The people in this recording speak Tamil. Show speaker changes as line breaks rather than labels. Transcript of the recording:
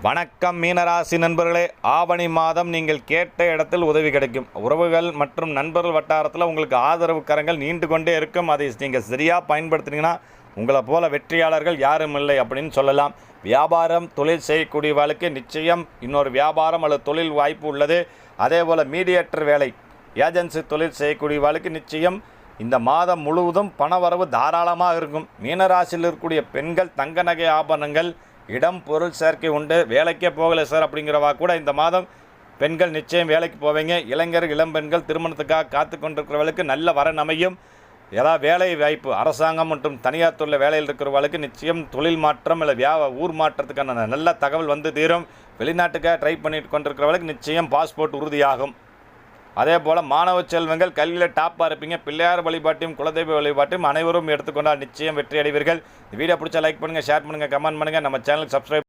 வணக்கம் மீனராசி நண்பர்களே, ஆவணி மாதம் நீங்கள் கேட்ட இடத்தில் உதவி கிடைக்கும். உறவுகள் மற்றும் நண்பர்கள் வட்டாரத்தில் உங்களுக்கு ஆதரவு கரங்கள் நீண்டு கொண்டே இருக்கும். அதை நீங்கள் சரியாக பயன்படுத்தினீங்கன்னா உங்களை போல வெற்றியாளர்கள் யாரும் இல்லை அப்படின்னு சொல்லலாம். வியாபாரம் தொழில் செய்யக்கூடியவர்களுக்கு நிச்சயம் இன்னொரு வியாபாரம் அல்லது தொழில் வாய்ப்பு உள்ளது. அதே போல் மீடியேட்டர் வேலை ஏஜென்சி தொழில் செய்யக்கூடியவர்களுக்கு நிச்சயம் இந்த மாதம் முழுவதும் பணவரவு தாராளமாக இருக்கும். மீனராசியில் இருக்கக்கூடிய பெண்கள் தங்க நகை ஆபரணங்கள் இடம் பொருள் சேர்க்கை உண்டு. வேலைக்கே போகலை சார் அப்படிங்கிறவா கூட இந்த மாதம் பெண்கள் நிச்சயம் வேலைக்கு போவீங்க. இளைஞர் இளம்பெண்கள் திருமணத்துக்காக காத்து கொண்டிருக்கிறவர்களுக்கு நல்ல வரன் அமையும். ஏதாவது வேலை வாய்ப்பு அரசாங்கம் மற்றும் தனியார் துறை வேலையில் இருக்கிறவர்களுக்கு நிச்சயம் தொழில் மாற்றம் இல்லை ஊர் மாற்றத்துக்கான நல்ல தகவல் வந்து தீரும். வெளிநாட்டுக்காக ட்ரை பண்ணிட்டு கொண்டிருக்கிறவர்களுக்கு நிச்சயம் பாஸ்போர்ட் உறுதியாகும். அதே போல் மாணவ செல்வங்கள் கல்வியில் டாப்பாக இருப்பீங்க. பிள்ளையார் வழிபாட்டையும் குலதெய்வ வழிபாட்டையும் அனைவரும் எடுத்துக்கொண்டால் நிச்சயம் வெற்றி அடைவீர்கள். இந்த வீடியோ பிடிச்சா லைக் பண்ணுங்கள், ஷேர் பண்ணுங்கள், கமெண்ட் பண்ணுங்கள். நம்ம சேனலுக்கு சப்ஸ்கிரைப்